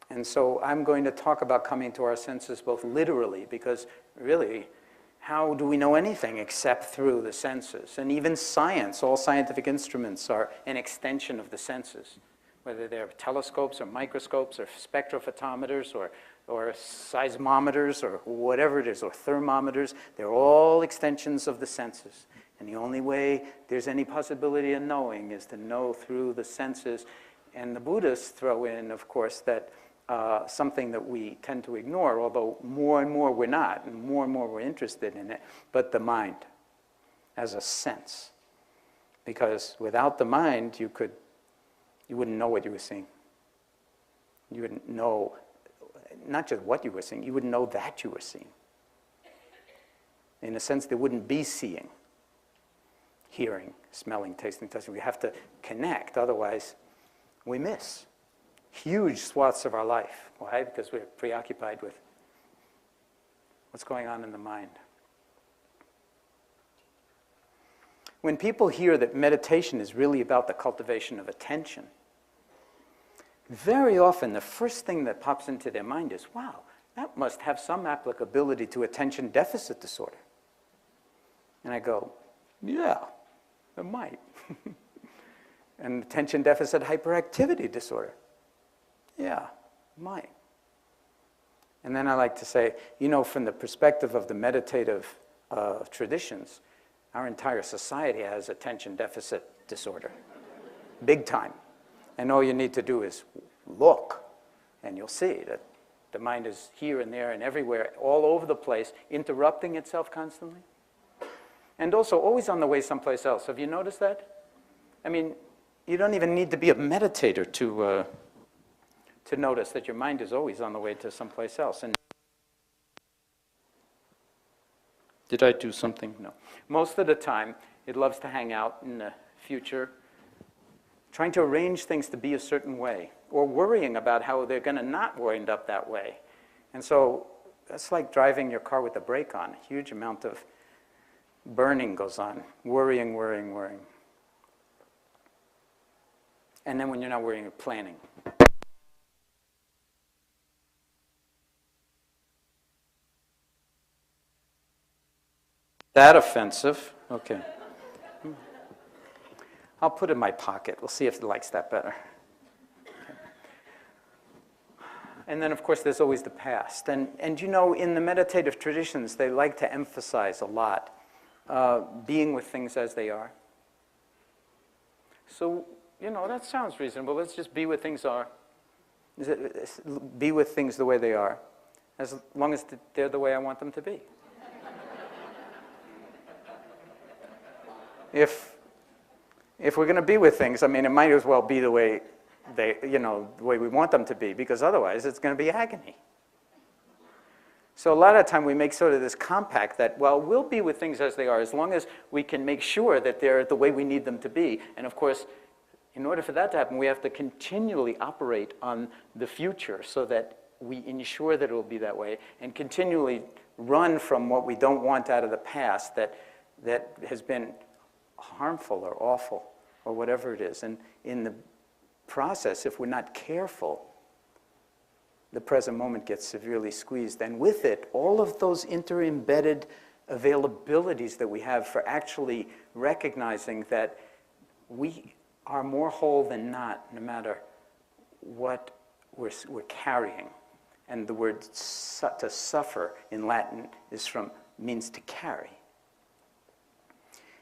And so I'm going to talk about coming to our senses both literally, because really, how do we know anything except through the senses? And even science, all scientific instruments are an extension of the senses, whether they're telescopes or microscopes or spectrophotometers or seismometers or whatever it is, or thermometers. They're all extensions of the senses. And the only way there's any possibility of knowing is to know through the senses. And the Buddhists throw in, of course, that something that we tend to ignore, although more and more we're not, and more we're interested in it, but the mind as a sense. Because without the mind, you wouldn't know what you were seeing. You wouldn't know, not just what you were seeing, you wouldn't know that you were seeing. In a sense, there wouldn't be seeing, hearing, smelling, tasting, touching. We have to connect, otherwise we miss huge swaths of our life. Why? Because we're preoccupied with what's going on in the mind. When people hear that meditation is really about the cultivation of attention, very often the first thing that pops into their mind is, wow, that must have some applicability to attention deficit disorder. And I go, yeah, it might. And attention deficit hyperactivity disorder. Yeah, it might. And then I like to say, from the perspective of the meditative traditions, our entire society has attention deficit disorder, big time. And all you need to do is look, and you'll see that the mind is here and there and everywhere, all over the place, interrupting itself constantly. And also always on the way someplace else. Have you noticed that? I mean, you don't even need to be a meditator to notice that your mind is always on the way to someplace else. And did I do something? No. Most of the time, it loves to hang out in the future, trying to arrange things to be a certain way, or worrying about how they're going to not wind up that way. And so it's like driving your car with the brake on. A huge amount of burning goes on, worrying. And then when you're not worrying, you're planning. That offensive? Okay. I'll put it in my pocket. We'll see if it likes that better. And then, of course, there's always the past. And in the meditative traditions, they like to emphasize a lot being with things as they are. So, that sounds reasonable. Let's just be with things are. Be with things the way they are, as long as they're the way I want them to be. If we're going to be with things, I mean, it might as well be the way the way we want them to be, because otherwise it's going to be agony. So a lot of time we make sort of this compact that, well, we'll be with things as they are as long as we can make sure that they're the way we need them to be. And of course, in order for that to happen, we have to continually operate on the future so that we ensure that it will be that way, and continually run from what we don't want out of the past that has been harmful or awful or whatever it is. And in the process, if we're not careful, the present moment gets severely squeezed. And with it, all of those inter-embedded availabilities that we have for actually recognizing that we are more whole than not, no matter what we're carrying. And the word to suffer in Latin means to carry.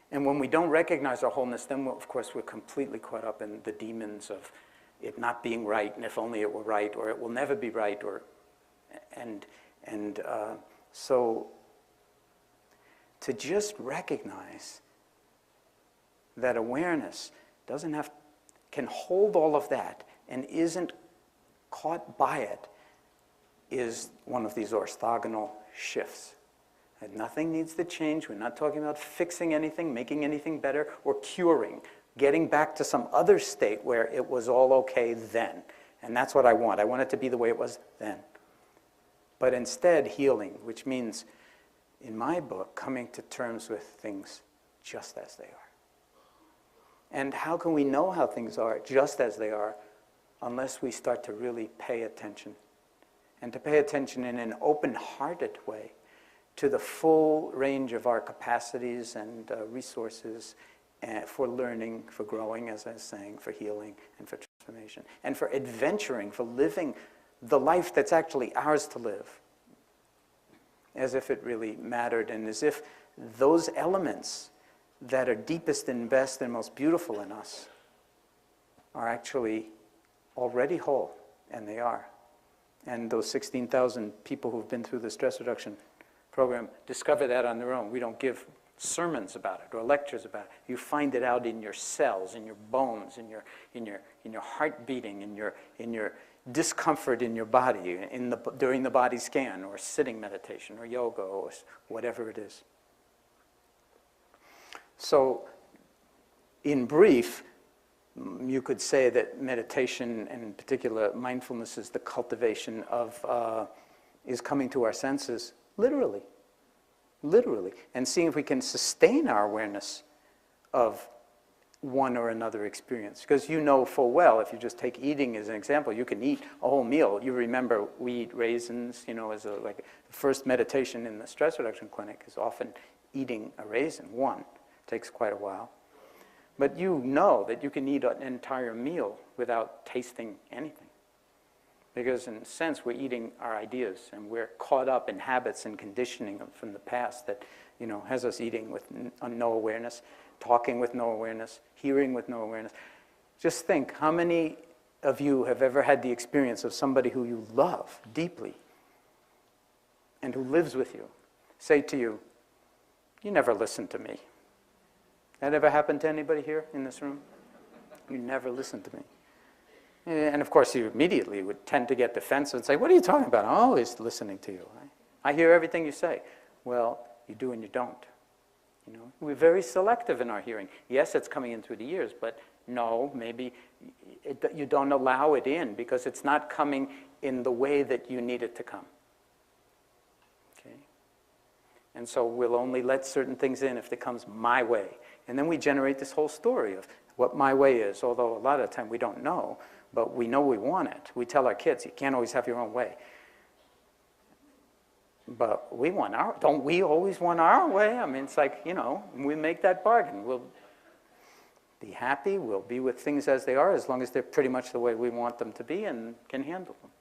And when we don't recognize our wholeness, then, of course, we're completely caught up in the demons of it not being right, and if only it were right, or it will never be right, so to just recognize that awareness can hold all of that and isn't caught by it is one of these orthogonal shifts. That nothing needs to change. We're not talking about fixing anything, making anything better, or curing, getting back to some other state where it was all okay then. And that's what I want. I want it to be the way it was then. But instead, healing, which means, in my book, coming to terms with things just as they are. And how can we know how things are just as they are? unless we start to really pay attention, and to pay attention in an open-hearted way to the full range of our capacities and resources for learning, for growing, as I was saying, for healing, and for transformation, and for adventuring, for living the life that's actually ours to live, as if it really mattered, and as if those elements that are deepest and best and most beautiful in us are actually already whole, and they are. And those 16,000 people who've been through the stress reduction program discover that on their own. We don't give sermons about it or lectures about it. You find it out in your cells, in your bones, in your heart beating, in your discomfort in your body, during the body scan, or sitting meditation, or yoga, or whatever it is. So, in brief, you could say that meditation, and in particular mindfulness, is the cultivation of, is coming to our senses, literally, and seeing if we can sustain our awareness of one or another experience. Because you know full well, if you just take eating as an example, you can eat a whole meal. You remember we eat raisins, as like the first meditation in the stress reduction clinic is often eating a raisin, one. It takes quite a while. But you know that you can eat an entire meal without tasting anything. Because in a sense, we're eating our ideas, and we're caught up in habits and conditioning from the past that, has us eating with no awareness, talking with no awareness, hearing with no awareness. Just think, how many of you have ever had the experience of somebody who you love deeply and who lives with you say to you, "You never listened to me." That ever happened to anybody here in this room? You never listened to me. And of course, you immediately would tend to get defensive and say, "What are you talking about? I'm always listening to you. I hear everything you say." Well, you do and you don't. We're very selective in our hearing. Yes, it's coming in through the ears, but no, maybe you don't allow it in because it's not coming in the way that you need it to come. Okay? And so we'll only let certain things in if it comes my way. And then we generate this whole story of what my way is, although a lot of the time we don't know, but we know we want it. We tell our kids, you can't always have your own way. But we want don't we always want our way? I mean, it's like, we make that bargain. We'll be happy, we'll be with things as they are, as long as they're pretty much the way we want them to be and can handle them.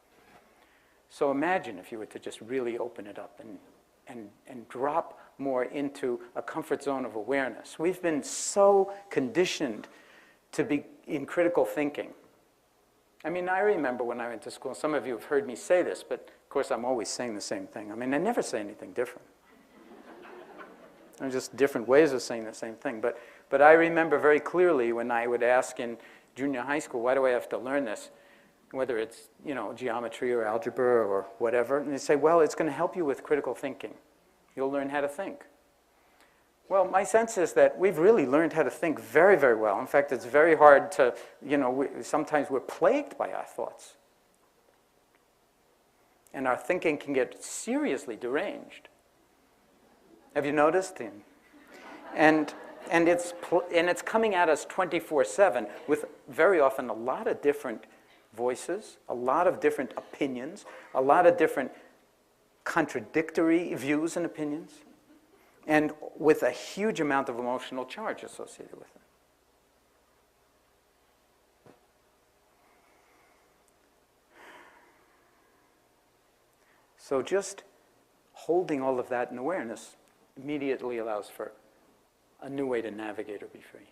So imagine if you were to just really open it up and drop more into a comfort zone of awareness. We've been so conditioned to be in critical thinking. I mean, I remember when I went to school, some of you have heard me say this, but of course I'm always saying the same thing. I mean, I never say anything different. There's just different ways of saying the same thing. But I remember very clearly when I would ask in junior high school, why do I have to learn this? Whether it's, geometry or algebra or whatever. And they say, well, it's going to help you with critical thinking. You'll learn how to think. Well, my sense is that we've really learned how to think very, very well. In fact, it's very hard to, sometimes we're plagued by our thoughts. And our thinking can get seriously deranged. Have you noticed? And it's coming at us 24/7 with very often a lot of different voices, a lot of different opinions, a lot of different contradictory views and opinions, and with a huge amount of emotional charge associated with it. So just holding all of that in awareness immediately allows for a new way to navigate or be free.